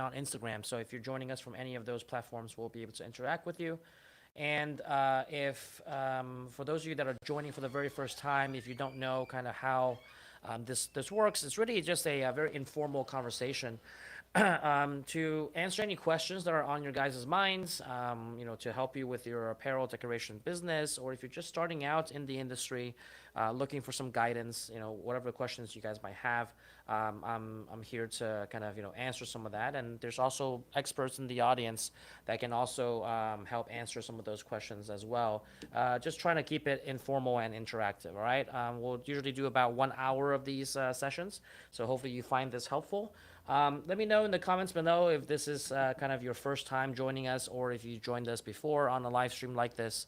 on Instagram. So if you're joining us from any of those platforms, we'll be able to interact with you. And if for those of you that are joining for the very first time, if you don't know kind of how this works, it's really just a very informal conversation to answer any questions that are on your guys' minds, to help you with your apparel decoration business, or if you're just starting out in the industry, looking for some guidance, whatever questions you guys might have, I'm here to kind of, answer some of that. And there's also experts in the audience that can also help answer some of those questions as well. Just trying to keep it informal and interactive, all right? We'll usually do about 1 hour of these sessions, so hopefully you find this helpful. Let me know in the comments below if this is kind of your first time joining us or if you joined us before on a live stream like this.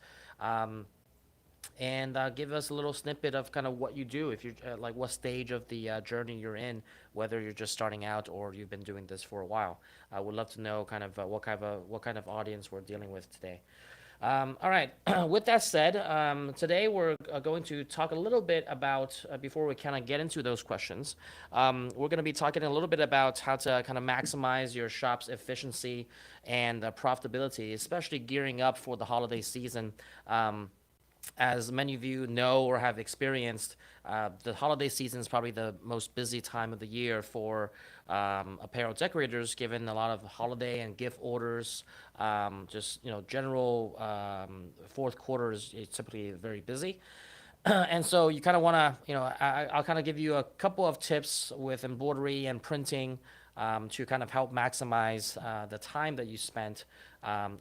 And give us a little snippet of kind of what you do, if you're like what stage of the journey you're in, whether you're just starting out or you've been doing this for a while. I would love to know kind of what kind of audience we're dealing with today. All right. With that said, today we're going to talk a little bit about, before we kind of get into those questions, we're going to be talking a little bit about how to kind of maximize your shop's efficiency and profitability, especially gearing up for the holiday season. As many of you know or have experienced, the holiday season is probably the most busy time of the year for apparel decorators, given a lot of holiday and gift orders. General fourth quarter is typically very busy. And so you kind of want to, I'll kind of give you a couple of tips with embroidery and printing to kind of help maximize the time that you spent,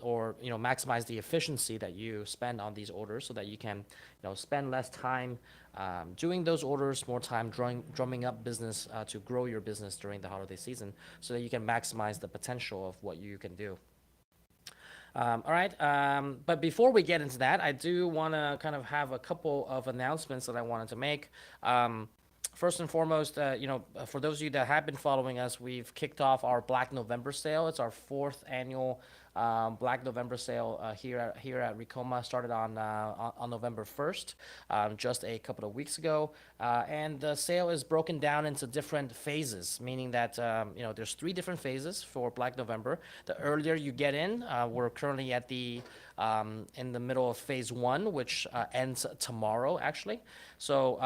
or maximize the efficiency that you spend on these orders, so that you can spend less time doing those orders, more time drumming up business to grow your business during the holiday season, so that you can maximize the potential of what you can do. All right, but before we get into that, I do want to kind of have a couple of announcements that I wanted to make. First and foremost, for those of you that have been following us, we've kicked off our Black November sale. It's our fourth annual Black November sale here at Ricoma. Started on November 1st, just a couple of weeks ago, and the sale is broken down into different phases, meaning that there's 3 different phases for Black November. The earlier you get in, we're currently at in the middle of phase 1, which ends tomorrow, actually. So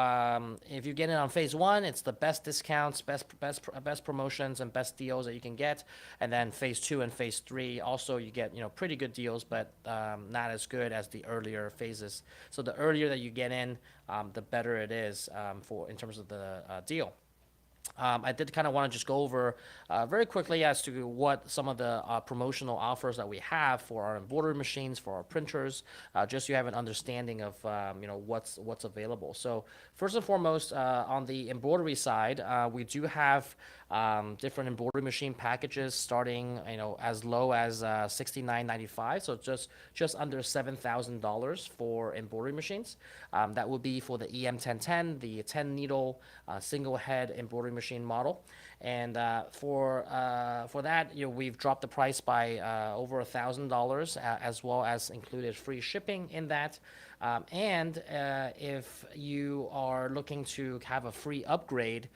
if you get in on phase 1, it's the best discounts, best promotions, and best deals that you can get. And then phase 2 and phase 3 also you get pretty good deals, but not as good as the earlier phases. So the earlier that you get in, the better it is in terms of the deal. I did kind of want to just go over very quickly as to what some of the promotional offers that we have for our embroidery machines, for our printers, just so you have an understanding of what's available. So first and foremost, on the embroidery side, we do have different embroidery machine packages starting as low as $69.95, so just under $7,000 for embroidery machines. That would be for the EM1010, the 10 needle single head embroidery machine model. And for that, we've dropped the price by over $1,000, as well as included free shipping in that. And if you are looking to have a free upgrade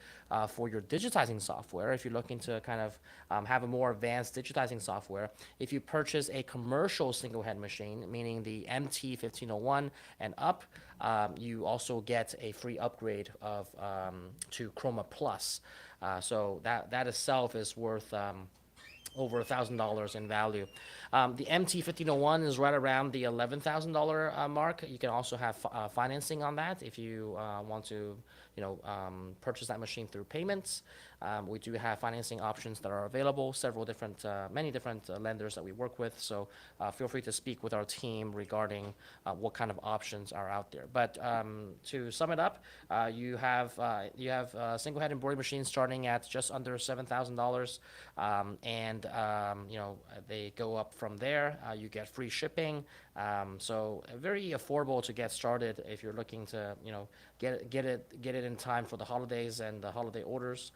for your digitizing software, if you're looking to kind of have a more advanced digitizing software, if you purchase a commercial single head machine, meaning the MT1501 and up, you also get a free upgrade to Chroma Plus. So that itself is worth over $1,000 in value. The MT1501 is right around the $11,000 mark. You can also have financing on that if you want to purchase that machine through payments. We do have financing options that are available, many different lenders that we work with. So feel free to speak with our team regarding what kind of options are out there. But to sum it up, you have single head embroidery machines starting at just under $7,000, and they go up from there. You get free shipping, so very affordable to get started if you're looking to get it in time for the holidays and the holiday orders.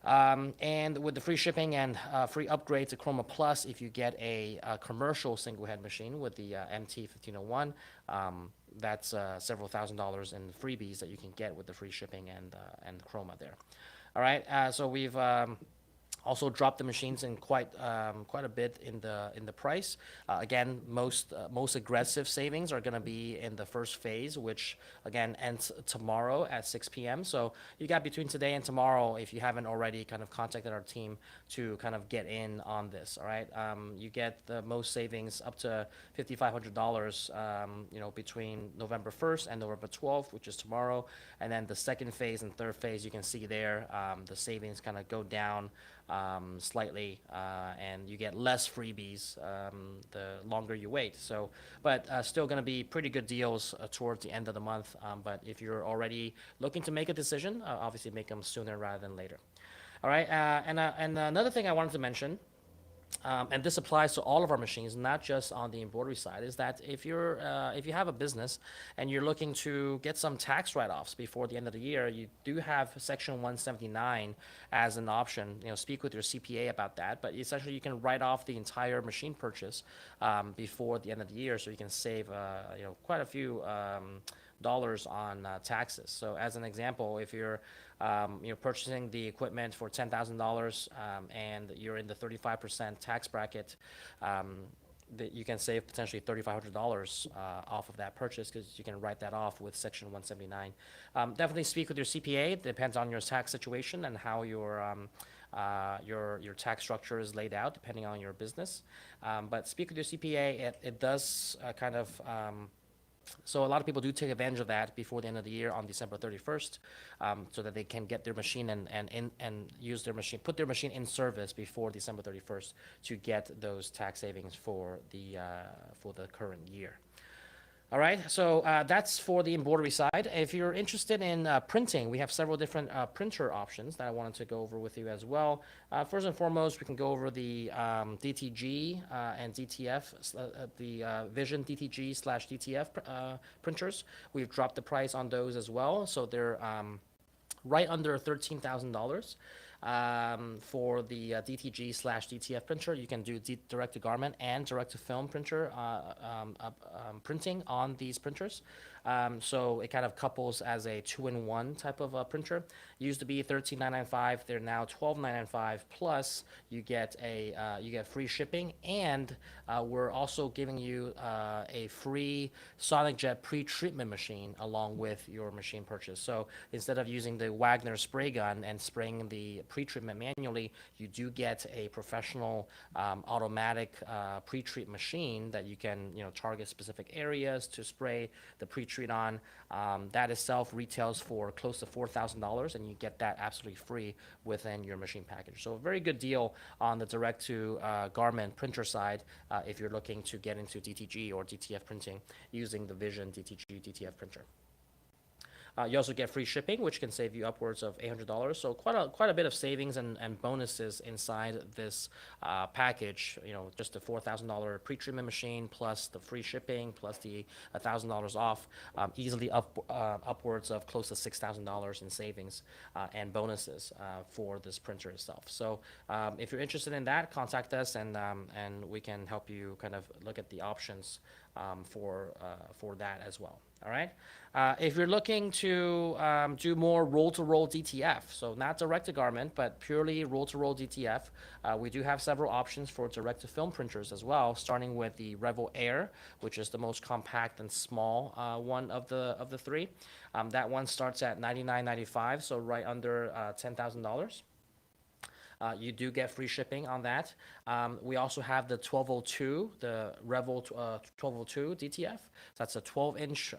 And with the free shipping and free upgrade to Chroma Plus, if you get a commercial single head machine with the MT1501, that's several $1,000s in freebies that you can get with the free shipping and Chroma there. All right, so we've Also dropped the machines in quite a bit in the price. Again, most aggressive savings are going to be in the first phase, which again ends tomorrow at 6 p.m. So you got between today and tomorrow, if you haven't already kind of contacted our team to kind of get in on this. All right, you get the most savings up to $5,500. Between November 1st and November 12th, which is tomorrow, and then the second phase and third phase, you can see there the savings kind of go down slightly, and you get less freebies the longer you wait. So, but still going to be pretty good deals towards the end of the month. But if you're already looking to make a decision, obviously make them sooner rather than later. All right, and another thing I wanted to mention, and this applies to all of our machines, not just on the embroidery side, is that if you have a business and you're looking to get some tax write-offs before the end of the year, you do have Section 179 as an option. Speak with your CPA about that. But essentially, you can write off the entire machine purchase before the end of the year, so you can save quite a few dollars on taxes. So as an example, if you're purchasing the equipment for $10,000 and you're in the 35% tax bracket, that you can save potentially $3,500 off of that purchase, because you can write that off with Section 179. Definitely speak with your CPA. It depends on your tax situation and how your tax structure is laid out, depending on your business. But speak with your CPA. It does so a lot of people do take advantage of that before the end of the year on December 31st, so that they can get their machine and use their machine, put their machine in service before December 31st to get those tax savings for the current year. All right, so that's for the embroidery side. If you're interested in printing, we have several different printer options that I wanted to go over with you as well. First and foremost, we can go over the DTG and DTF, the Vision DTG / DTF printers. We've dropped the price on those as well, so they're right under $13,000. For the DTG / DTF printer, you can do direct to garment and direct to film printer printing on these printers. So it kind of couples as a 2-in-1 type of printer. Used to be $13,995. They're now $12,995. Plus, you get free shipping, and we're also giving you a free SonicJet pre-treatment machine along with your machine purchase. So instead of using the Wagner spray gun and spraying the pre-treatment manually, you do get a professional automatic pre-treat machine that you can target specific areas to spray the pre-treat on. That itself retails for close to $4,000, and you get that absolutely free within your machine package. So a very good deal on the direct to garment printer side if you're looking to get into DTG or DTF printing using the Vision DTG DTF printer. You also get free shipping, which can save you upwards of $800. So quite a bit of savings and bonuses inside this package. Just the $4,000 pre-treatment machine, plus the free shipping, plus the $1,000 off, easily upwards of close to $6,000 in savings and bonuses for this printer itself. So if you're interested in that, contact us, and we can help you kind of look at the options for that as well. All right. If you're looking to do more roll-to-roll DTF, so not direct-to-garment, but purely roll-to-roll DTF, we do have several options for direct-to-film printers as well, starting with the Revel Air, which is the most compact and small one of the three. That one starts at $99.95, so right under $10,000. You do get free shipping on that. We also have the 1202, the Revel 1202 DTF. So that's a 12-inch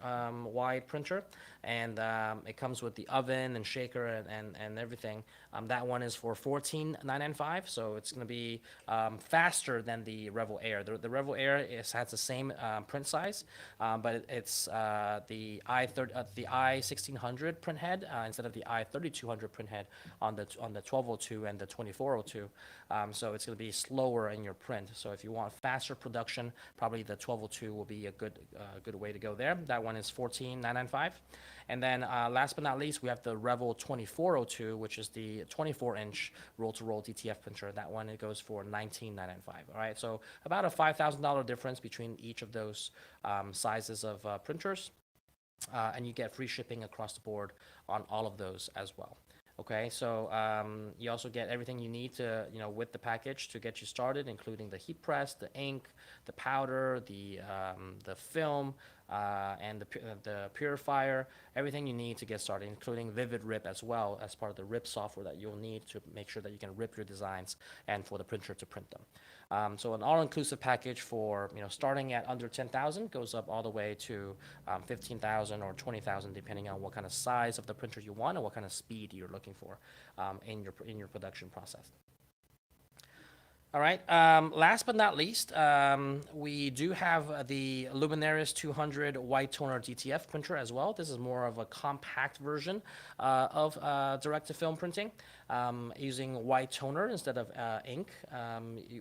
wide printer, and it comes with the oven and shaker and everything. That one is for $14,995, so it's going to be faster than the Revel Air. The Revel Air has the same print size, but it's the I1600 print head instead of the I3200 print head on the 1202 and the 2402. So it's going to be slower in your print. So if you want faster production, probably the 1202 will be a good way to go there. That one is $14,995. And then last but not least, we have the Revel 2402, which is the 24-inch roll-to-roll DTF printer. That one, it goes for $19,995. All right, so about a $5,000 difference between each of those sizes of printers. And you get free shipping across the board on all of those as well. Okay, so you also get everything you need to, with the package to get you started, including the heat press, the ink, the powder, the film, and the purifier, everything you need to get started, including Vivid Rip as well as part of the Rip software that you'll need to make sure that you can rip your designs and for the printer to print them. So an all-inclusive package for starting at under 10,000 goes up all the way to 15,000 or 20,000, depending on what kind of size of the printer you want and what kind of speed you're looking for in your production process. All right. Last but not least, we do have the Luminaris 200 white toner DTF printer as well. This is more of a compact version of direct-to-film printing using white toner instead of ink.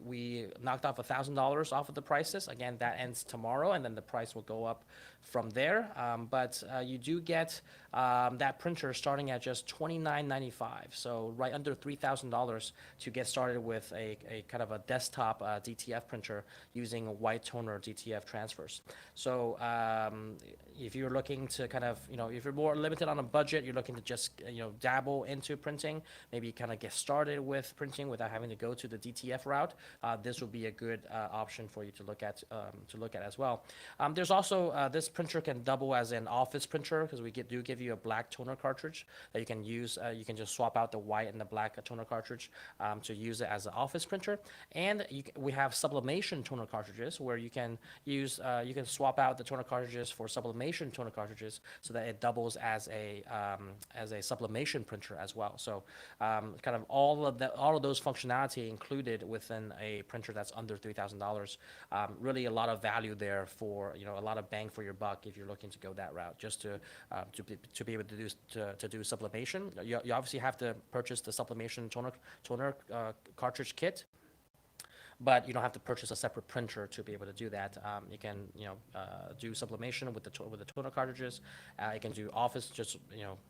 We knocked off $1,000 off of the prices. Again, that ends tomorrow, and then the price will go up from there. But you do get that printer starting at just $29.95, so right under $3,000 to get started with a kind of a desktop DTF printer using white toner DTF transfers. So if you're looking to kind of, if you're more limited on a budget, you're looking to just, dabble into printing, maybe kind of get started with printing without having to go to the DTF route, this would be a good option for you to look at as well. There's also this printer can double as an office printer because we do give you a black toner cartridge that you can use. You can just swap out the white and the black toner cartridge to use it as an office printer. And we have sublimation toner cartridges where you can use you can swap out the toner cartridges for sublimation toner cartridges so that it doubles as a sublimation printer as well. So kind of all of those functionality included within a printer that's under $3,000. Really a lot of value there for a lot of bang for your buck if you're looking to go that route. Just to be able to do sublimation, you obviously have to purchase the sublimation toner cartridge kit, but you don't have to purchase a separate printer to be able to do that. You can, do sublimation with the toner cartridges. You can do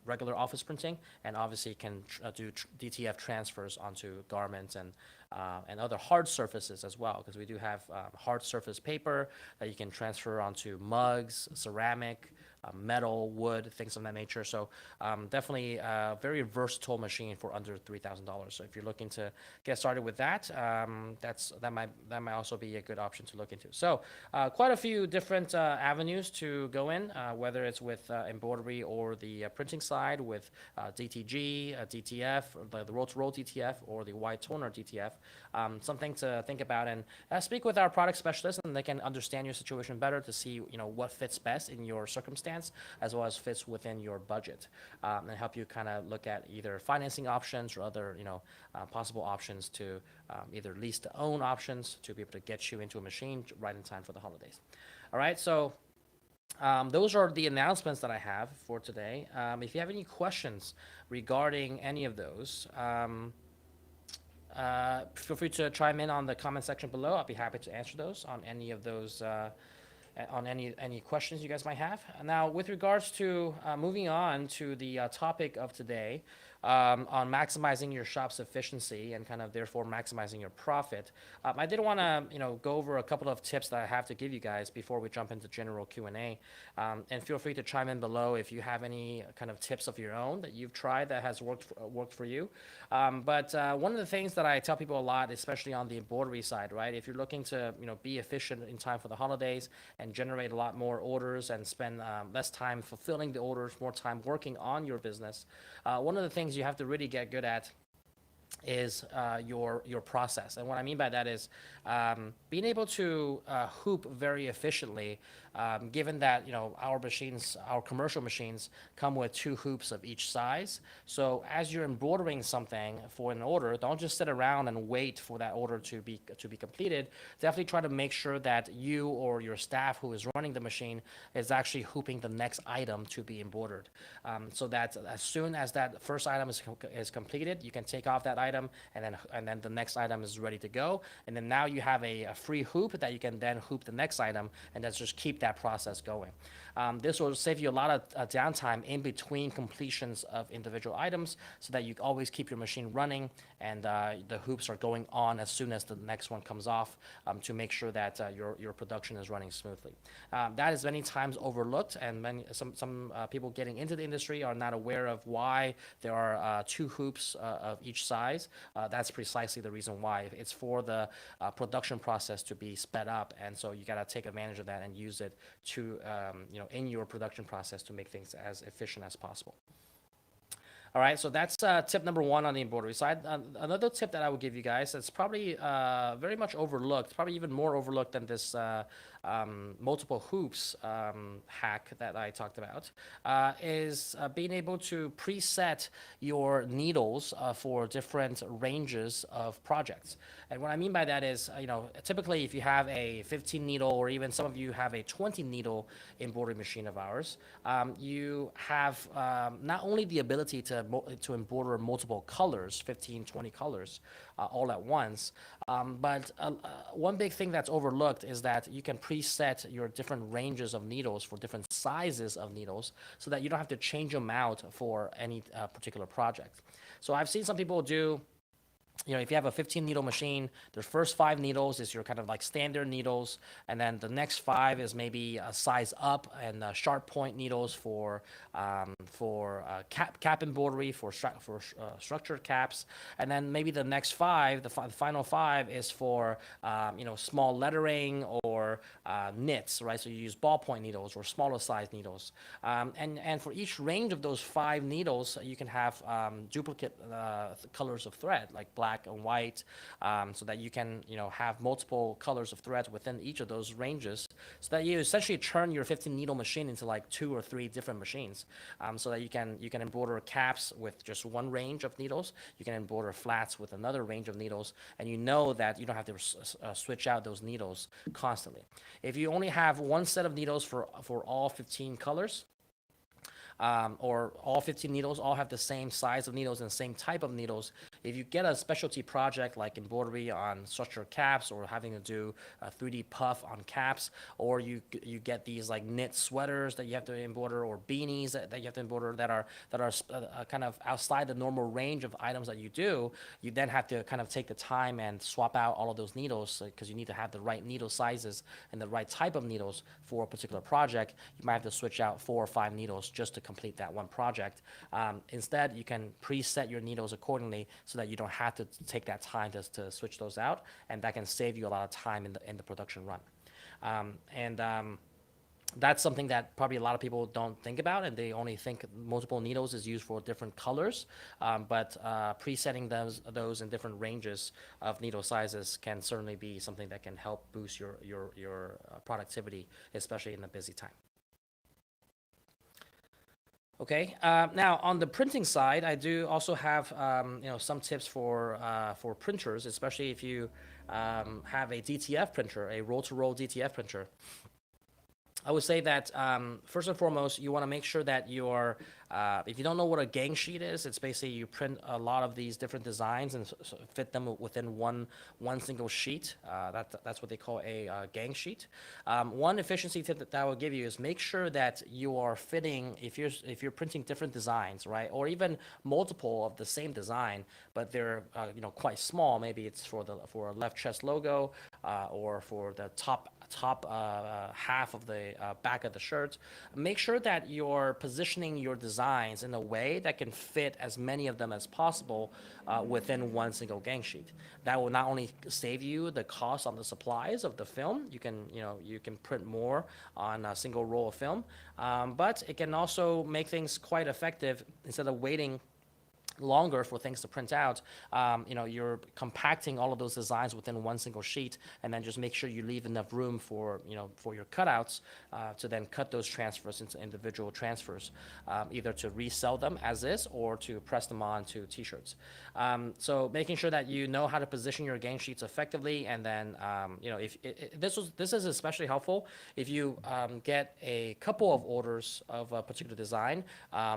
regular office printing, and obviously you can do DTF transfers onto garments and other hard surfaces as well, because we do have hard surface paper that you can transfer onto mugs, ceramic, metal, wood, things of that nature. So definitely a very versatile machine for under $3,000. So if you're looking to get started with that, that might also be a good option to look into. So quite a few different avenues to go in, whether it's with embroidery or the printing side with DTG, DTF, the roll-to-roll DTF, or the white toner DTF. Something to think about, and speak with our product specialists, and they can understand your situation better to see what fits best in your circumstance as well as fits within your budget, and help you kind of look at either financing options or other possible options to either lease to own options to be able to get you into a machine right in time for the holidays. All right, so those are the announcements that I have for today. If you have any questions regarding any of those, feel free to chime in on the comment section below. I'll be happy to answer those on any of those on any questions you guys might have. Now, with regards to moving on to the topic of today, on maximizing your shop's efficiency and kind of therefore maximizing your profit, I did want to go over a couple of tips that I have to give you guys before we jump into general Q&A. And feel free to chime in below if you have any kind of tips of your own that you've tried that has worked for you. But one of the things that I tell people a lot, especially on the embroidery side, right? If you're looking to be efficient in time for the holidays and generate a lot more orders and spend less time fulfilling the orders, more time working on your business, one of the things you have to really get good at is your process. And what I mean by that is being able to hoop very efficiently, given that our commercial machines come with 2 hoops of each size. So as you're embroidering something for an order, don't just sit around and wait for that order to be completed. Definitely try to make sure that you or your staff who is running the machine is actually hooping the next item to be embroidered, so that as soon as that first item is completed, you can take off that item, and then the next item is ready to go. And then now you have a free hoop that you can then hoop the next item, and then just keep that process going. This will save you a lot of downtime in between completions of individual items, so that you always keep your machine running, and the hoops are going on as soon as the next one comes off, to make sure that your production is running smoothly. That is many times overlooked, and some people getting into the industry are not aware of why there are two hoops of each size. That's precisely the reason why. It's for the production process to be sped up, and so you got to take advantage of that and use it to in your production process to make things as efficient as possible. All right, so that's tip number one on the embroidery side. Another tip that I would give you guys that's probably very much overlooked, probably even more overlooked than this multiple hoops hack that I talked about, is being able to preset your needles for different ranges of projects. And what I mean by that is, typically if you have a 15 needle, or even some of you have a 20 needle embroidery machine of ours, you have not only the ability to embroider multiple colors, 15, 20 colors, all at once, but one big thing that's overlooked is that you can preset your different ranges of needles for different sizes of needles, so that you don't have to change them out for any particular project. So I've seen some people do, if you have a 15 needle machine, the first 5 needles is your kind of like standard needles, and then the next 5 is maybe a size up, and sharp point needles for cap embroidery, for structured caps, and then maybe the next 5, the final 5 is for small lettering or knits, right? So you use ballpoint needles or smaller size needles, and for each range of those 5 needles, you can have duplicate colors of thread, like black and white, so that you can have multiple colors of threads within each of those ranges, so that you essentially turn your 15 needle machine into like 2 or 3 different machines, so that you can embroider caps with just one range of needles, you can embroider flats with another range of needles, and that you don't have to switch out those needles constantly. If you only have one set of needles for all 15 colors, or all 15 needles all have the same size of needles and same type of needles, if you get a specialty project like embroidery on structured caps, or having to do a 3D puff on caps, or you get these like knit sweaters that you have to embroider, or beanies that you have to embroider that are kind of outside the normal range of items that you do, you then have to kind of take the time and swap out all of those needles, because you need to have the right needle sizes and the right type of needles for a particular project. You might have to switch out 4 or 5 needles just to complete that one project. Instead, you can preset your needles accordingly, so that you don't have to take that time to switch those out, and that can save you a lot of time in the production run. That's something that probably a lot of people don't think about, and they only think multiple needles is used for different colors. But presetting those in different ranges of needle sizes can certainly be something that can help boost your productivity, especially in a busy time. Okay. Now on the printing side, I do also have some tips for printers, especially if you have a DTF printer, a roll-to-roll DTF printer. I would say that first and foremost, you want to make sure that if you don't know what a gang sheet is, it's basically you print a lot of these different designs and fit them within one single sheet. That's what they call a gang sheet. One efficiency tip that I will give you is make sure that you are fitting, if you're printing different designs, right, or even multiple of the same design, but they're quite small. Maybe it's for a left chest logo, or for the top half of the back of the shirt. Make sure that you're positioning your designs in a way that can fit as many of them as possible within one single gang sheet. That will not only save you the cost on the supplies of the film, you can print more on a single roll of film, but it can also make things quite effective. Instead of waiting longer for things to print out, you're compacting all of those designs within one single sheet, and then just make sure you leave enough room for your cutouts to then cut those transfers into individual transfers, either to resell them as is or to press them on to t-shirts. So making sure that you know how to position your gang sheets effectively, and then this is especially helpful if you get a couple of orders of a particular design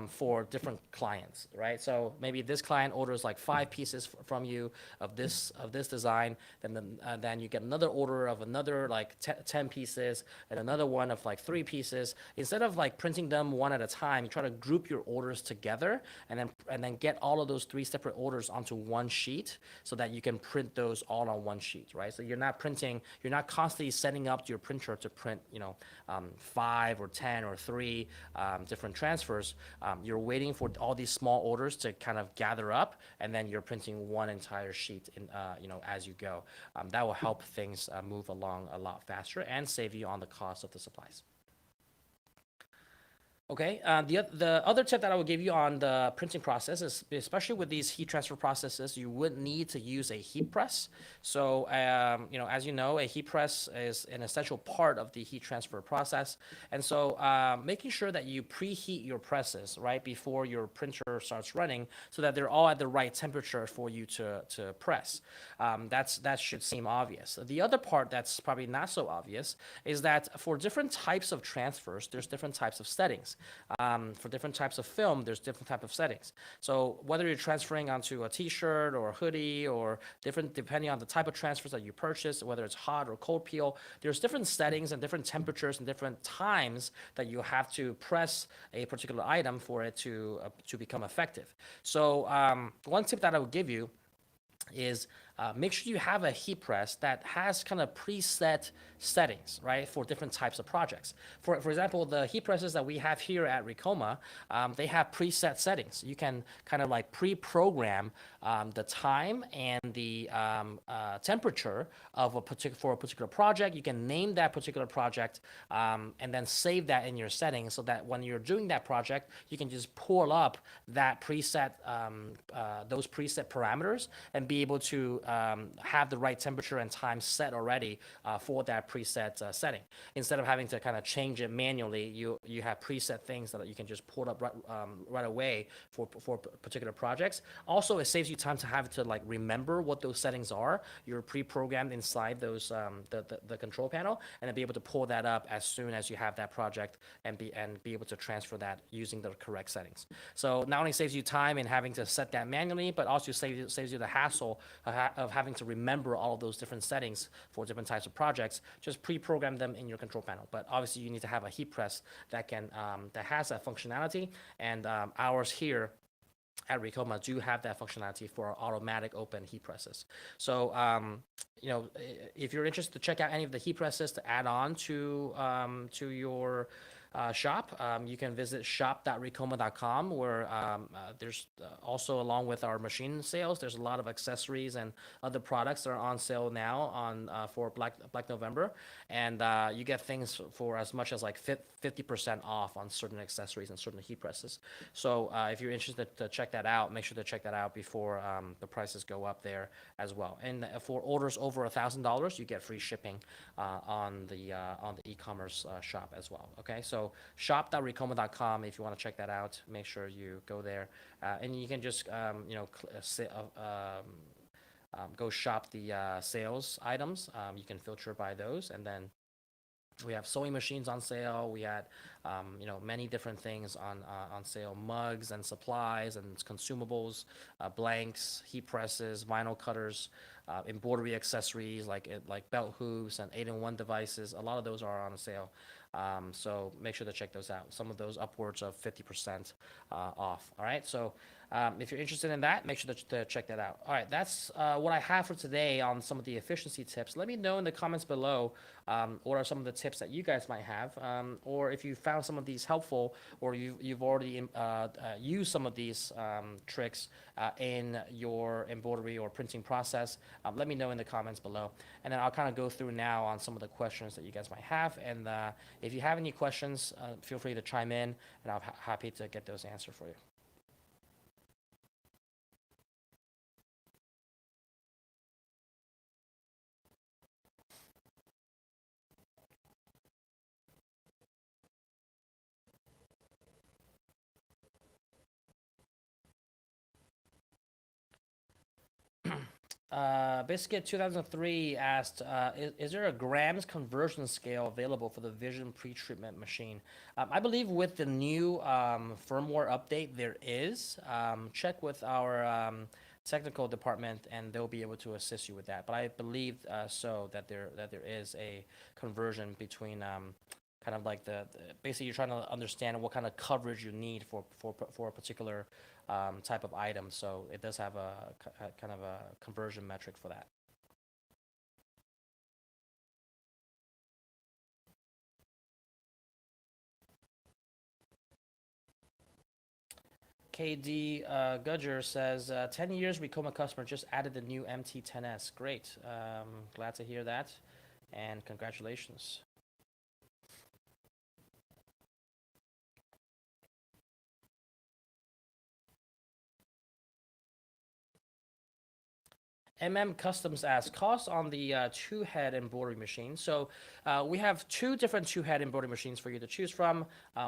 for different clients, right? So maybe this client orders like 5 pieces from you of this design, then you get another order of another like 10 pieces, and another one of like 3 pieces. Instead of like printing them one at a time, you try to group your orders together, and then get all of those 3 separate orders onto one sheet, so that you can print those all on one sheet, right? So you're not constantly setting up your printer to print, 5 or 10 or 3 different transfers. You're waiting for all these small orders to kind of gather up, and then you're printing one entire sheet as you go. That will help things move along a lot faster and save you on the cost of the supplies. Okay, the other tip that I would give you on the printing process is, especially with these heat transfer processes, you would need to use a heat press. So, as you know, a heat press is an essential part of the heat transfer process. And so, making sure that you preheat your presses right before your printer starts running, so that they're all at the right temperature for you to press. That should seem obvious. The other part that's probably not so obvious is that for different types of transfers, there's different types of settings. For different types of film, there's different type of settings. So whether you're transferring onto a t-shirt or a hoodie, or different, depending on the type of transfers that you purchase, whether it's hot or cold peel, there's different settings and different temperatures and different times that you have to press a particular item for it to become effective. So one tip that I would give you is make sure you have a heat press that has kind of preset settings, right, for different types of projects. For example, the heat presses that we have here at Ricoma, they have preset settings. You can kind of like pre-program the time and the temperature of for a particular project. You can name that particular project, and then save that in your settings, so that when you're doing that project, you can just pull up that preset, those preset parameters, and be able to have the right temperature and time set already for that preset setting. Instead of having to kind of change it manually, you have preset things that you can just pull up right away for particular projects. Also, it saves you time to have to like remember what those settings are. You're pre-programmed inside those the control panel, and then be able to pull that up as soon as you have that project, and be able to transfer that using the correct settings. So not only saves you time in having to set that manually, but also saves you the hassle of having to remember all of those different settings for different types of projects. Just pre-program them in your control panel. But obviously, you need to have a heat press that has that functionality, and ours here at Ricoma do have that functionality for our automatic open heat presses. So, if you're interested to check out any of the heat presses to add on to your shop, you can visit shop.ricoma.com, where there's also, along with our machine sales, there's a lot of accessories and other products that are on sale now for Black November, and you get things for as much as like 50% off on certain accessories and certain heat presses. So if you're interested to check that out, make sure to check that out before the prices go up there as well. And for orders over $1,000, you get free shipping on the e-commerce shop as well. Okay, so shop.ricoma.com, if you want to check that out, make sure you go there, and you can just go shop the sales items. You can filter by those, and then we have sewing machines on sale. We had, many different things on sale: mugs and supplies and consumables, blanks, heat presses, vinyl cutters, embroidery accessories like belt hoops and 8-in-1 devices. A lot of those are on sale. So make sure to check those out. Some of those upwards of 50% off. All right. So if you're interested in that, make sure to check that out. All right. That's what I have for today on some of the efficiency tips. Let me know in the comments below what are some of the tips that you guys might have, or if you found some of these helpful, or you've already used some of these tricks in your embroidery or printing process. Let me know in the comments below, and then I'll kind of go through now on some of the questions that you guys might have. And if you have any questions, feel free to chime in, and I'm happy to get those answered for you. Biscuit 2003 asked, is there a grams conversion scale available for the vision pretreatment machine? I believe with the new firmware update, there is. Check with our technical department, and they'll be able to assist you with that. But I believe that there is a conversion between kind of like basically you're trying to understand what kind of coverage you need for a particular type of item. So it does have a kind of a conversion metric for that. KD Gudger says, 10 years Recoma customer just added the new MT10S. Great. Glad to hear that. And congratulations. Customs asks cost on the two-head embroidery machine. So we have two different two-head embroidery machines for you to choose from.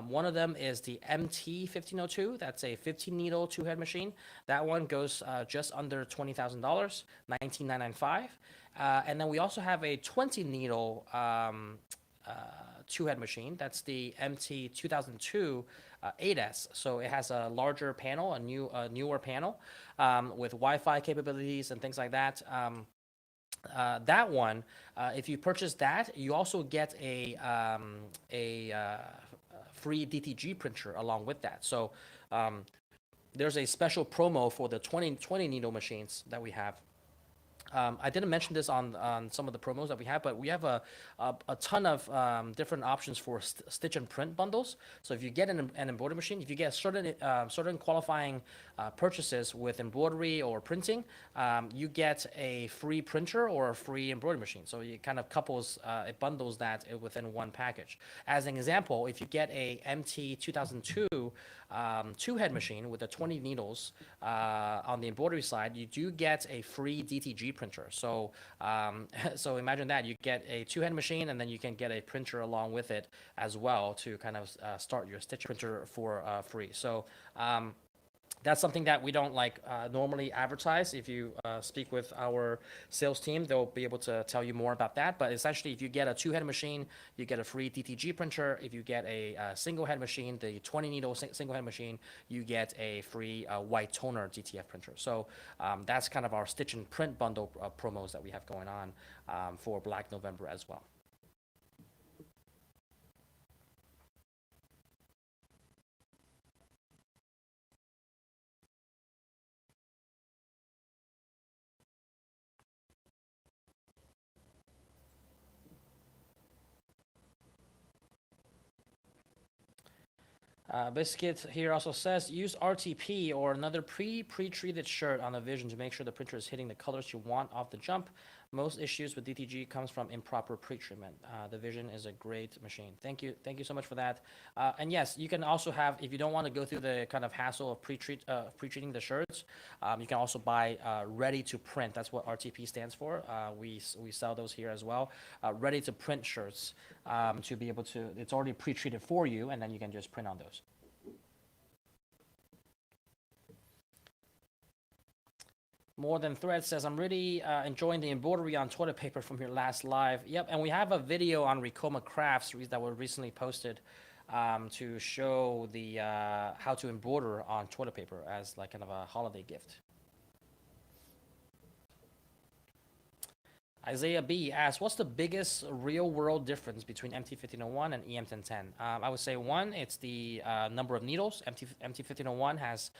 One of them is the MT1502. That's a 15-needle two-head machine. That one goes just under $20,000, $19,995. And then we also have a 20-needle two-head machine. That's the MT2002 8S. So it has a larger panel, newer panel with Wi-Fi capabilities and things like that. That one, if you purchase that, you also get a free DTG printer along with that. So there's a special promo for the 20 needle machines that we have. I didn't mention this on some of the promos that we have, but we have a ton of different options for stitch and print bundles. So if you get an embroidery machine, if you get certain qualifying purchases with embroidery or printing, you get a free printer or a free embroidery machine. So it kind of it bundles that within one package. As an example, if you get a MT 2002 two-head machine with the 20 needles on the embroidery side, you do get a free DTG printer. So so imagine that you get a two-head machine, and then you can get a printer along with it as well to kind of start your stitch printer for free. So that's something that we don't normally advertise. If you speak with our sales team, they'll be able to tell you more about that. But essentially, if you get a two-head machine, you get a free DTG printer. If you get a single-head machine, the 20-needle single-head machine, you get a free white toner DTF printer. So that's kind of our stitch and print bundle promos that we have going on for Black November as well. Biscuit here also says use RTP or another pre-treated shirt on the vision to make sure the printer is hitting the colors you want off the jump. Most issues with DTG comes from improper pre-treatment. The Vision is a great machine. Thank you so much for that. And yes, you can also have, if you don't want to go through the kind of hassle of pre-treating the shirts, you can also buy ready to print. That's what RTP stands for. We sell those here as well. Ready to print shirts to be able to. It's already pre-treated for you, and then you can just print on those. More Than Thread says, I'm really enjoying the embroidery on toilet paper from your last live. Yep, and we have a video on Ricoma Crafts that were recently posted to show the how to embroider on toilet paper as like kind of a holiday gift. Isaiah B asks, what's the biggest real-world difference between MT1501 and EM1010? I would say one, it's the number of needles. MT1501 has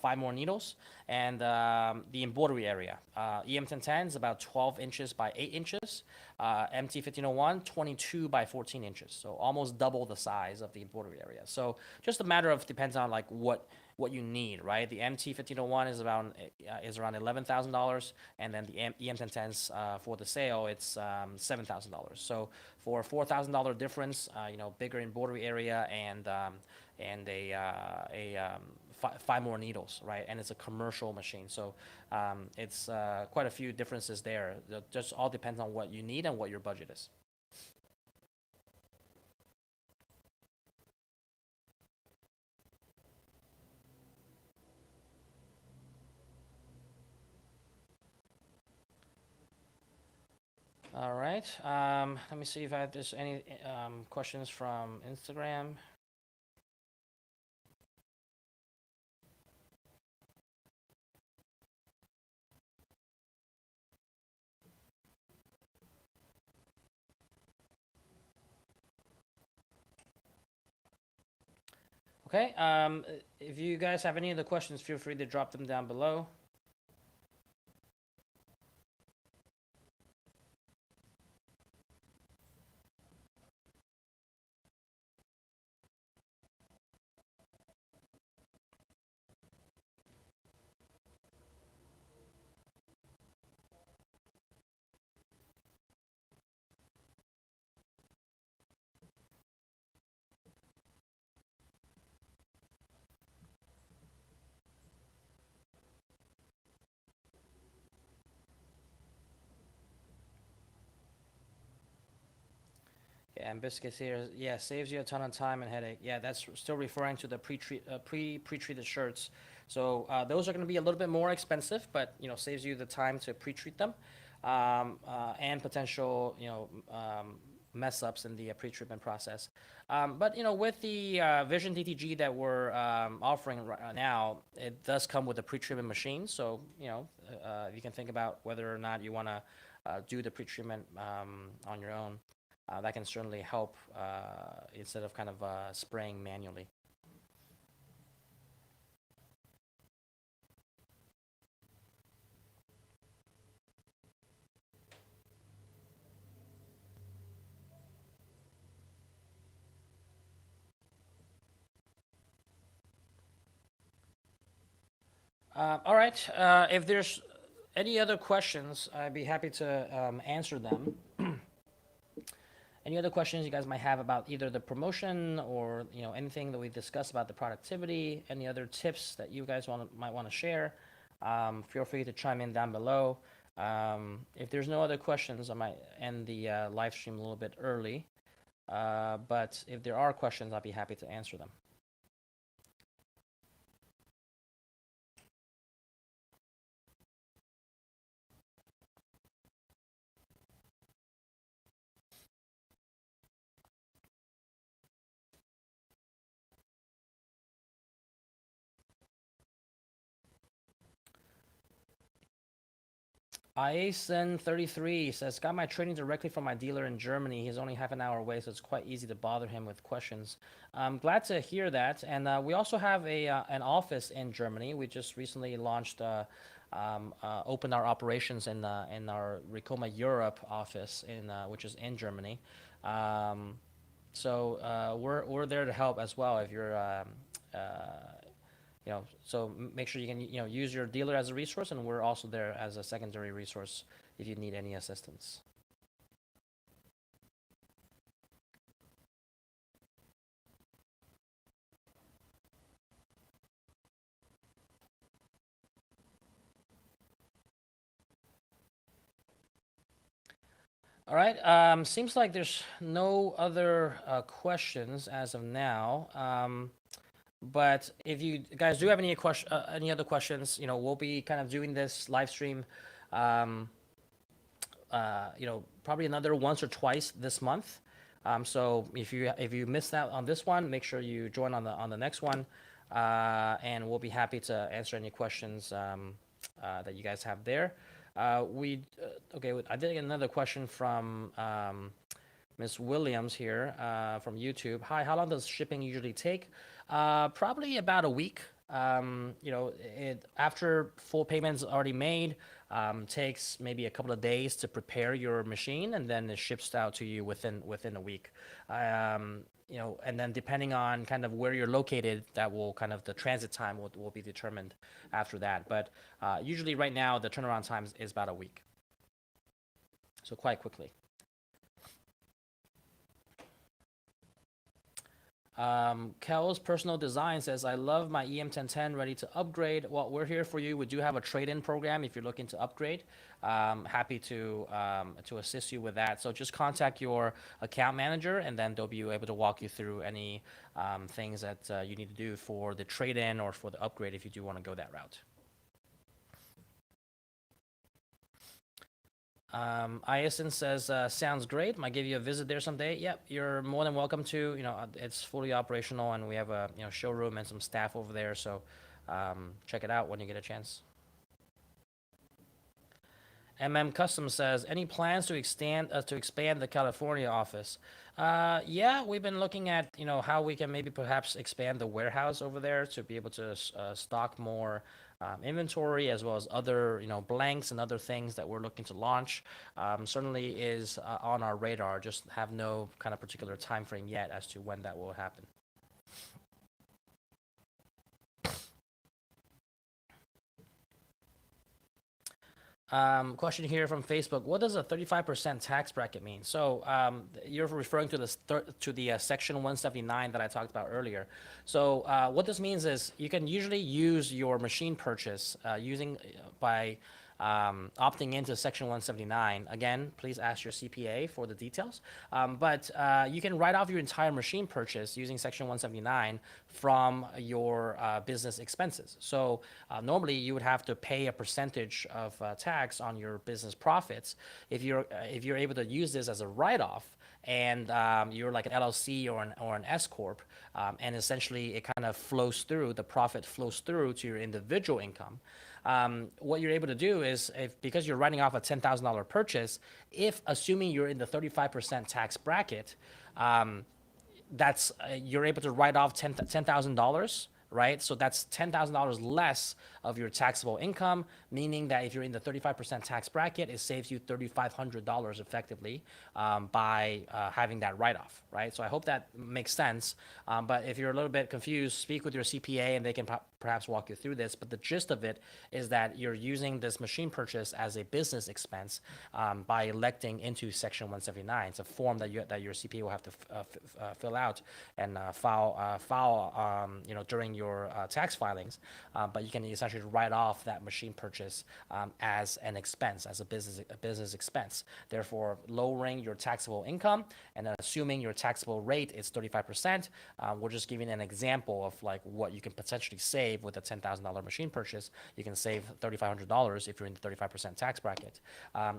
5 more needles, and the embroidery area. EM1010 is about 12 inches by 8 inches. MT1501, 22 by 14 inches, so almost double the size of the embroidery area. So just a matter of depends on like what you need, right? The MT1501 is around $11,000, and then the EM1010s for the sale it's $7,000. So for a $4,000 difference, bigger embroidery area and a 5 more needles, right? And it's a commercial machine, so it's quite a few differences there. It just all depends on what you need and what your budget is. All right. Let me see if there's any questions from Instagram. Okay. If you guys have any other questions, feel free to drop them down below. Yeah, and biscuits here, yeah, saves you a ton of time and headache. Yeah, that's still referring to the pre-treated shirts. So those are going to be a little bit more expensive, but saves you the time to pre-treat them, and potential mess ups in the pre-treatment process. But with the Vision DTG that we're offering right now, it does come with a pre-treatment machine. So you can think about whether or not you want to do the pre-treatment on your own. That can certainly help instead of kind of spraying manually. All right. If there's any other questions, I'd be happy to answer them. Any other questions you guys might have about either the promotion or anything that we discussed about the productivity, any other tips that you guys might want to share, feel free to chime in down below. If there's no other questions, I might end the live stream a little bit early. But if there are questions, I'll be happy to answer them. Iasen33 says, got my training directly from my dealer in Germany. He's only half an hour away, so it's quite easy to bother him with questions. I'm glad to hear that. And we also have an office in Germany. We just recently launched, opened our operations in our Ricoma Europe office, which is in Germany. So we're there to help as well if you're so make sure you can use your dealer as a resource, and we're also there as a secondary resource if you need any assistance. All right. Seems like there's no other questions as of now. But if you guys do have any other questions, we'll be kind of doing this live stream, um, probably another once or twice this month. So if you missed out on this one, make sure you join on the next one, and we'll be happy to answer any questions that you guys have there. Okay. I did get another question from Miss Williams here from YouTube. Hi, how long does shipping usually take? Probably about a week. After full payment's already made, takes maybe a couple of days to prepare your machine, and then it ships out to you within a week. And then depending on kind of where you're located, that will kind of the transit time will be determined after that. But usually right now the turnaround time is about a week, so quite quickly. Kel's Personal Design says, I love my EM1010, ready to upgrade. Well, we're here for you. We do have a trade-in program if you're looking to upgrade. Happy to assist you with that. So just contact your account manager, and then they'll be able to walk you through any things that you need to do for the trade-in or for the upgrade if you do want to go that route. Iason says, sounds great. Might give you a visit there someday. Yep, you're more than welcome to. It's fully operational, and we have a showroom and some staff over there. So check it out when you get a chance. Custom says, any plans to expand the California office? Yeah, we've been looking at how we can maybe perhaps expand the warehouse over there to be able to stock more inventory as well as other blanks and other things that we're looking to launch. Certainly is on our radar. Just have no kind of particular time frame yet as to when that will happen. Question here from Facebook: what does a 35% tax bracket mean? So you're referring to the Section 179 that I talked about earlier. So what this means is you can usually use your machine purchase using by opting into Section 179. Again, please ask your CPA for the details. But you can write off your entire machine purchase using Section 179 from your business expenses. So normally you would have to pay a percentage of tax on your business profits. If you're able to use this as a write-off, and you're like an LLC or an S corp, and essentially it kind of flows through, the profit flows through to your individual income. What you're able to do is, because you're writing off a $10,000 purchase, if assuming you're in the 35% tax bracket, you're able to write off $10,000, right? So that's $10,000 less of your taxable income, meaning that if you're in the 35% tax bracket, it saves you $3,500 effectively by having that write-off, right? So I hope that makes sense. But if you're a little bit confused, speak with your CPA and they can perhaps walk you through this. But the gist of it is that you're using this machine purchase as a business expense by electing into Section 179. It's a form that your CPA will have to fill out and file during your tax filings. But you can essentially write off that machine purchase as an expense, as a business expense. Therefore, lowering your taxable income and assuming your taxable rate is 35%. We're just giving an example of like what you can potentially save with a $10,000 machine purchase. You can save $3,500 if you're in the 35% tax bracket.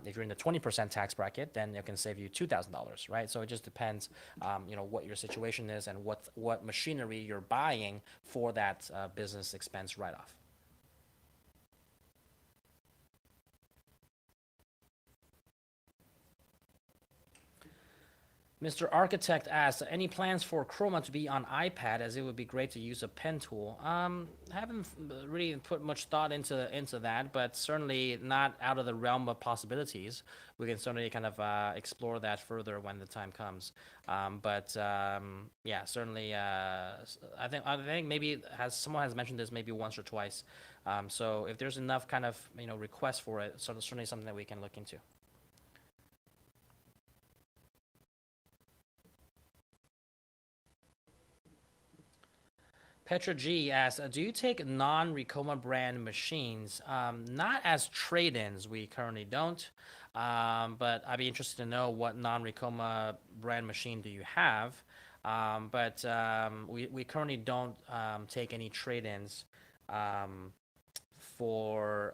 If you're in the 20% tax bracket, then it can save you $2,000, right? So it just depends, what your situation is and what machinery you're buying for that business expense write-off. Mr. Architect asks, any plans for Chroma to be on iPad, as it would be great to use a pen tool? Haven't really put much thought into that, but certainly not out of the realm of possibilities. We can certainly kind of explore that further when the time comes. Yeah, certainly. I think maybe someone has mentioned this maybe once or twice. So if there's enough kind of requests for it, so certainly something that we can look into. Petra G asks, do you take non-Ricoma brand machines? Not as trade-ins, we currently don't. But I'd be interested to know what non-Ricoma brand machine do you have. We currently don't take any trade-ins for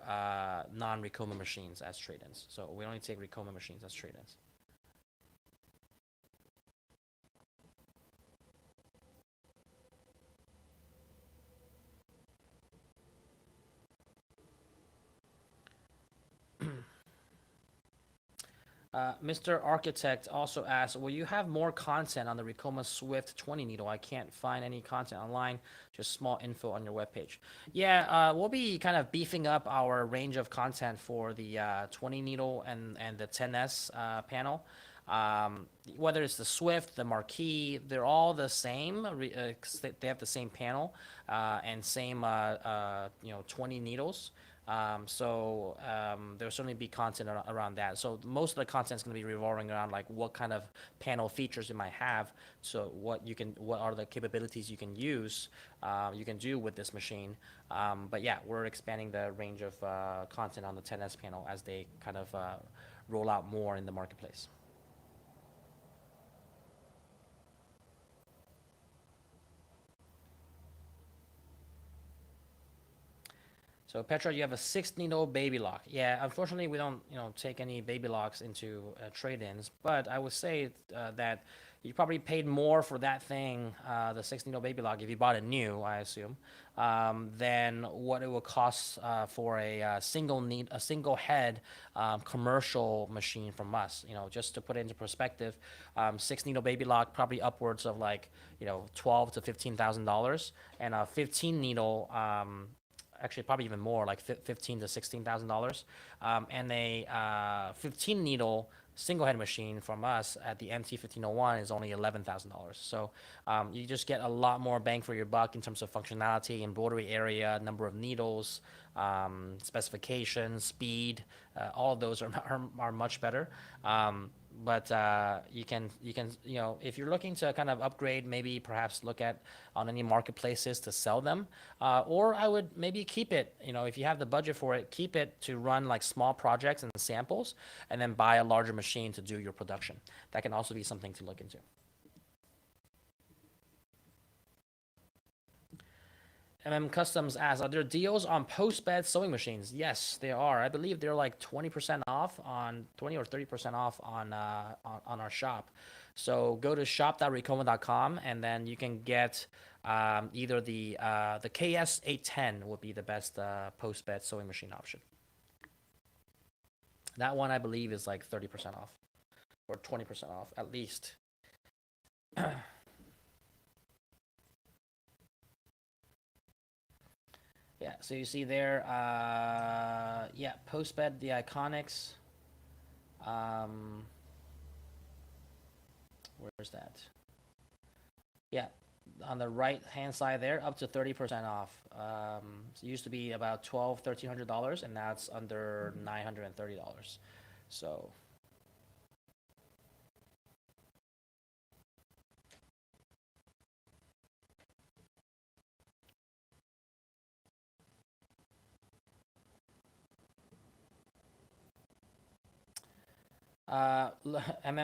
non-Ricoma machines as trade-ins. So we only take Ricoma machines as trade-ins. Mr. Architect also asks, will you have more content on the Ricoma Swift 20 needle? I can't find any content online, just small info on your webpage. Yeah, we'll be kind of beefing up our range of content for the 20 needle and the 10S panel. Whether it's the Swift, the Marquee, they're all the same. They have the same panel and same 20 needles. There'll certainly be content around that. So most of the content is going to be revolving around like what kind of panel features you might have. So what are the capabilities you can use, you can do with this machine. But yeah, we're expanding the range of content on the 10S panel as they kind of roll out more in the marketplace. So Petra, you have a 6 needle baby lock. Yeah, unfortunately, we don't take any baby locks into trade-ins, but I would say that you probably paid more for that thing, the 6 needle baby lock, if you bought it new, I assume, than what it would cost for a single head commercial machine from us. Just to put it into perspective, 6 needle baby lock probably upwards of like twelve to $15,000, and a 15 needle. Actually, probably even more, like 15 to $16,000, and a 15 needle single head machine from us at the MT1501 is only $11,000. So you just get a lot more bang for your buck in terms of functionality, embroidery area, number of needles, specifications, speed. All of those are much better. But you can if you're looking to kind of upgrade, maybe perhaps look at on any marketplaces to sell them, or I would maybe keep it. If you have the budget for it, keep it to run like small projects and samples, and then buy a larger machine to do your production. That can also be something to look into. Customs asks, are there deals on post-bed sewing machines? Yes, there are. I believe they're like 20% off on 20 or 30% off on our shop. So go to shop.recoma.com, and then you can get either the KS810 would be the best post-bed sewing machine option. That one I believe is like 30% off or 20% off at least. Yeah, so you see there, yeah, post-bed, the Iconics. Um, where's that? Yeah, on the right hand side there, up to 30% off. So it used to be about $1,200, $1,300, and now it's under $930. So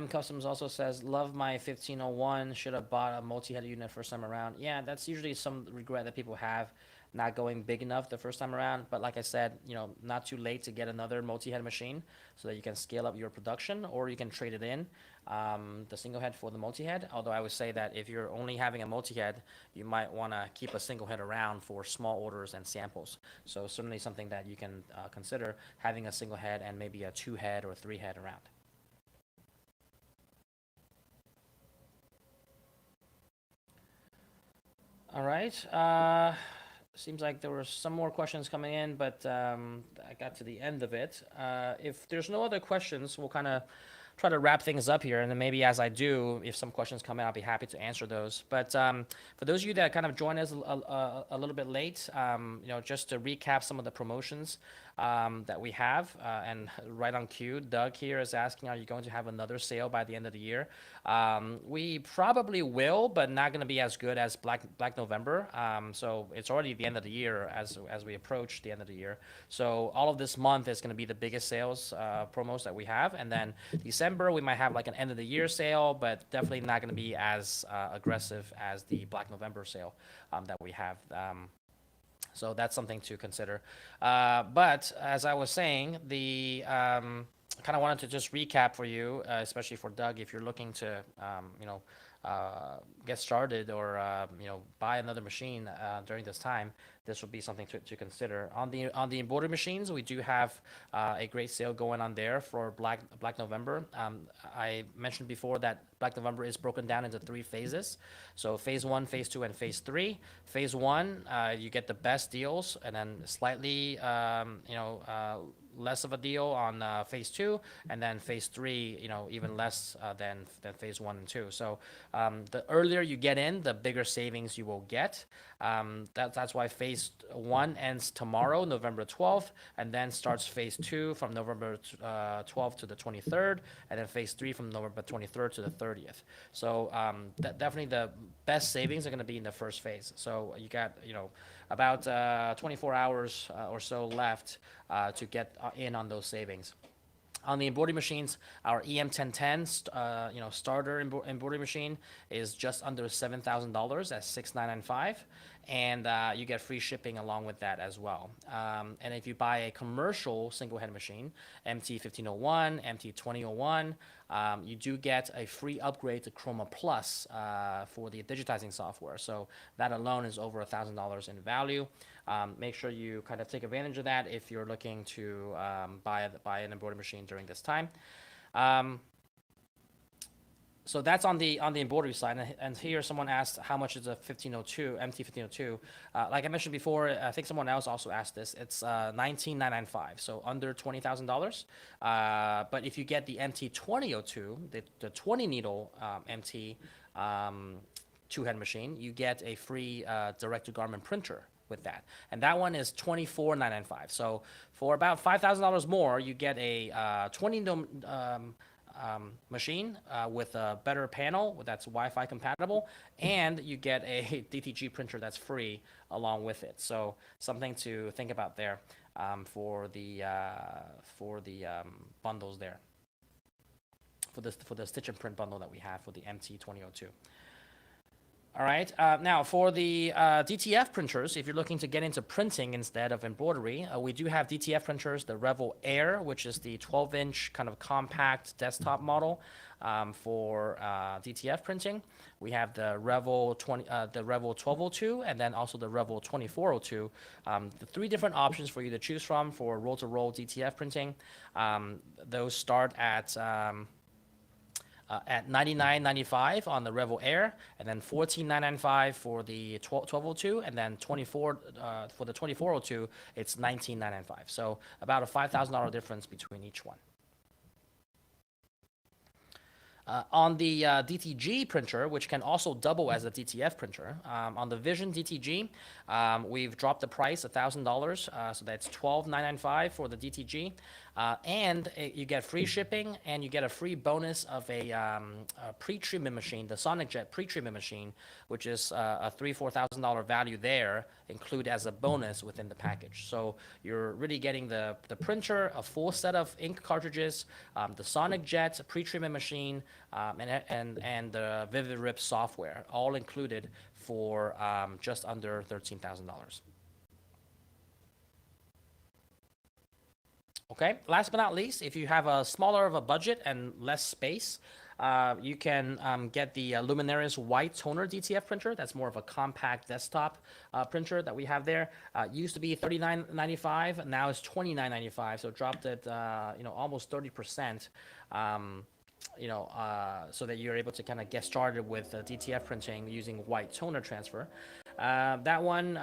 Customs also says, love my 1501. Should have bought a multi-head unit first time around. Yeah, that's usually some regret that people have, not going big enough the first time around. But like I said, not too late to get another multi-head machine so that you can scale up your production, or you can trade it in, the single head for the multi-head. Although I would say that if you're only having a multi-head, you might want to keep a single head around for small orders and samples. So certainly something that you can consider, having a single head and maybe a 2 head or 3 head around. All right. Seems like there were some more questions coming in, but I got to the end of it. If there's no other questions, we'll kind of try to wrap things up here, and then maybe as I do, if some questions come in, I'll be happy to answer those. But for those of you that kind of joined us a little bit late, just to recap some of the promotions that we have, and right on cue, Doug here is asking, are you going to have another sale by the end of the year? We probably will, but not going to be as good as Black November. So it's already the end of the year as we approach the end of the year. So all of this month is going to be the biggest sales promos that we have, and then December we might have like an end of the year sale, but definitely not going to be as aggressive as the Black November sale that we have. So that's something to consider. But as I was saying, the kind of wanted to just recap for you, especially for Doug, if you're looking to, get started or buy another machine during this time. This would be something to consider. On the embroidery machines, we do have a great sale going on there for Black November. I mentioned before that Black November is broken down into 3 phases. So phase 1, phase 2, and phase 3. Phase 1, you get the best deals, and then slightly less of a deal on phase 2, and then phase 3, even less than phase 1 and 2. So the earlier you get in, the bigger savings you will get. That's why phase 1 ends tomorrow, November 12th, and then starts phase 2 from November 12th to the 23rd, and then phase 3 from November 23rd to the 30th. So definitely the best savings are going to be in the first phase. So you got about 24 hours or so left to get in on those savings. On the embroidery machines, our EM1010 starter embroidery machine is just under $7,000 at $6,995, and you get free shipping along with that as well. And if you buy a commercial single head machine, MT1501, MT2001, you do get a free upgrade to Chroma Plus for the digitizing software. So that alone is over $1,000 in value. Make sure you kind of take advantage of that if you're looking to buy an embroidery machine during this time. So that's on the embroidery side, and here someone asked how much is a 1502 MT1502. Like I mentioned before, I think someone else also asked this. It's $19,995, so under $20,000. But if you get the MT2002, the 20 needle MT two-head machine, you get a free direct-to-garment printer with that, and that one is $24,995. So for about $5,000 more, you get a 20 needle machine with a better panel that's Wi-Fi compatible, and you get a DTG printer that's free along with it. So something to think about there for the bundles there, for the stitch and print bundle that we have for the MT2002. All right, now for the DTF printers, if you're looking to get into printing instead of embroidery, we do have DTF printers, the Revel Air, which is the 12-inch kind of compact desktop model for DTF printing. We have the Revel 1202, and then also the Revel 2402. The three different options for you to choose from for roll-to-roll DTF printing. Those start at $99.95 on the Revel Air, and then $14,995 for the 1202, and then for the 2402, it's $19,995. So about a $5,000 difference between each one. On the DTG printer, which can also double as a DTF printer, on the Vision DTG, we've dropped the price $1,000, so that's $12,995 for the DTG. And you get free shipping, and you get a free bonus of a pre-treatment machine, the SonicJet pre-treatment machine, which is a $3,000-$4,000 value there, included as a bonus within the package. So you're really getting the printer, a full set of ink cartridges, the SonicJet pre-treatment machine, and the Vivid Rip software, all included for just under $13,000. Okay, last but not least, if you have a smaller of a budget and less space, you can get the Luminaris White Toner DTF printer. That's more of a compact desktop printer that we have there. Used to be $39.95, now it's $29.95, so it dropped it, almost 30%. So that you're able to kind of get started with DTF printing using white toner transfer. That one,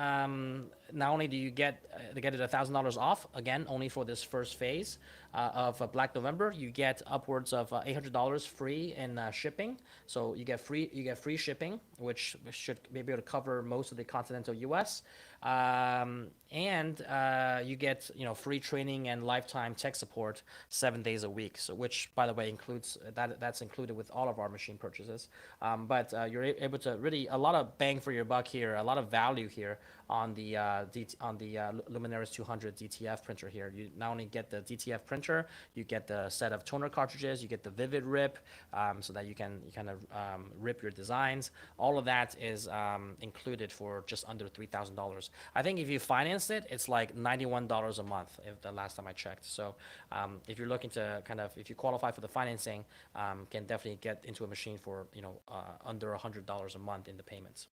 not only do you get it $1,000 off, again, only for this first phase of Black November, you get upwards of $800 free in shipping. So you get free shipping, which should be able to cover most of the continental U.S. And you get free training and lifetime tech support 7 days a week. So which, by the way, includes that's included with all of our machine purchases. But you're able to really a lot of bang for your buck here, a lot of value here on the Luminaris 200 DTF printer here. You not only get the DTF printer, you get the set of toner cartridges, you get the Vivid Rip, so that you kind of rip your designs. All of that is included for just under $3,000. I think if you financed it, it's like $91 a month, if the last time I checked. So if you're looking to if you qualify for the financing, can definitely get into a machine for under $100 a month in the payments.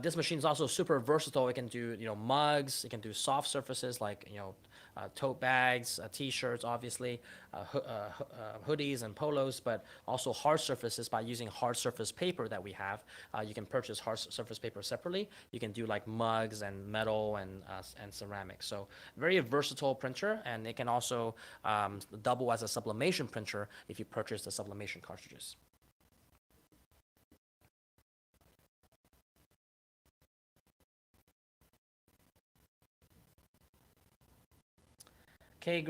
This machine is also super versatile. It can do mugs. It can do soft surfaces like tote bags, t-shirts, obviously, hoodies and polos, but also hard surfaces by using hard surface paper that we have. You can purchase hard surface paper separately. You can do like mugs and metal and ceramics. So very versatile printer, and it can also double as a sublimation printer if you purchase the sublimation cartridges. KD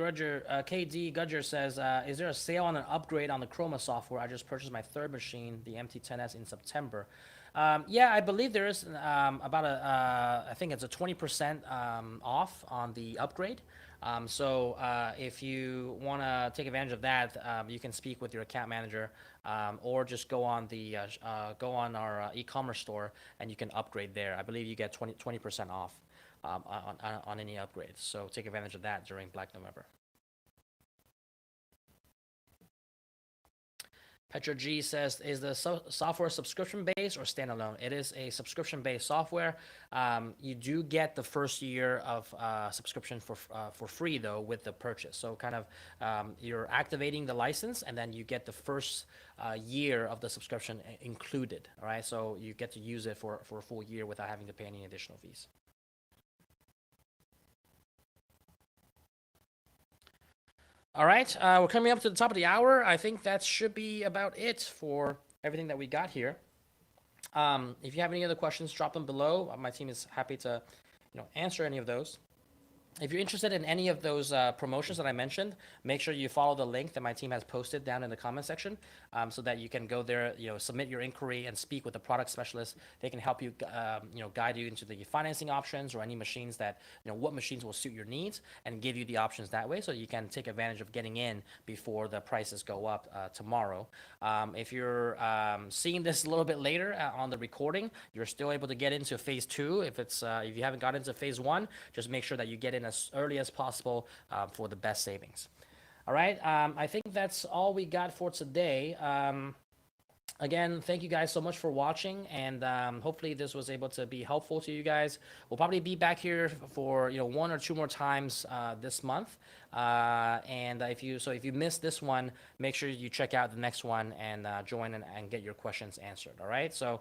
Gudger says, is there a sale on an upgrade on the Chroma software? I just purchased my third machine, the MT10S, in September. Yeah, I believe there is about I think it's a 20% off on the upgrade. If you want to take advantage of that, you can speak with your account manager, or just go on our e-commerce store and you can upgrade there. I believe you get 20% off on any upgrades. So take advantage of that during Black November. Petro G says, is the software subscription-based or standalone? It is a subscription-based software. You do get the first year of subscription for free, though, with the purchase. So kind of you're activating the license, and then you get the first year of the subscription included, all right? So you get to use it for a full year without having to pay any additional fees. All right, we're coming up to the top of the hour. I think that should be about it for everything that we got here. If you have any other questions, drop them below. My team is happy to, answer any of those. If you're interested in any of those promotions that I mentioned, make sure you follow the link that my team has posted down in the comment section, so that you can go there, submit your inquiry and speak with the product specialist. They can help you, guide you into the financing options or any machines that, what machines will suit your needs, and give you the options that way, so you can take advantage of getting in before the prices go up tomorrow. If you're seeing this a little bit later on the recording, you're still able to get into phase 2. If you haven't got into phase 1, just make sure that you get in as early as possible for the best savings. All right, I think that's all we got for today. Again, thank you guys so much for watching, and hopefully this was able to be helpful to you guys. We'll probably be back here for 1 or 2 more times this month. And if you missed this one, make sure you check out the next one and join and get your questions answered. All right. So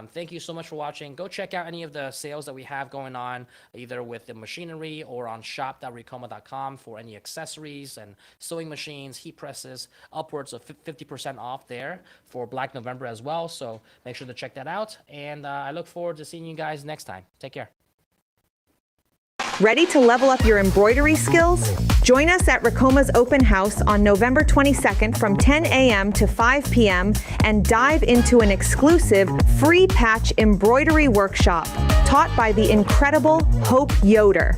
thank you so much for watching. Go check out any of the sales that we have going on, either with the machinery or on shop.recoma.com for any accessories and sewing machines, heat presses, upwards of 50% off there for Black November as well. So make sure to check that out. And I look forward to seeing you guys next time. Take care. Ready to level up your embroidery skills? Join us at Recoma's open house on November 22nd from 10 a.m. to 5 p.m. and dive into an exclusive free patch embroidery workshop taught by the incredible Hope Yoder.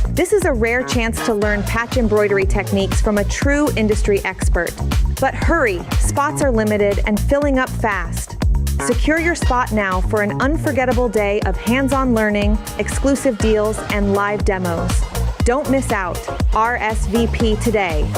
This is a rare chance to learn patch embroidery techniques from a true industry expert. But hurry, spots are limited and filling up fast. Secure your spot now for an unforgettable day of hands-on learning, exclusive deals, and live demos. Don't miss out. RSVP today.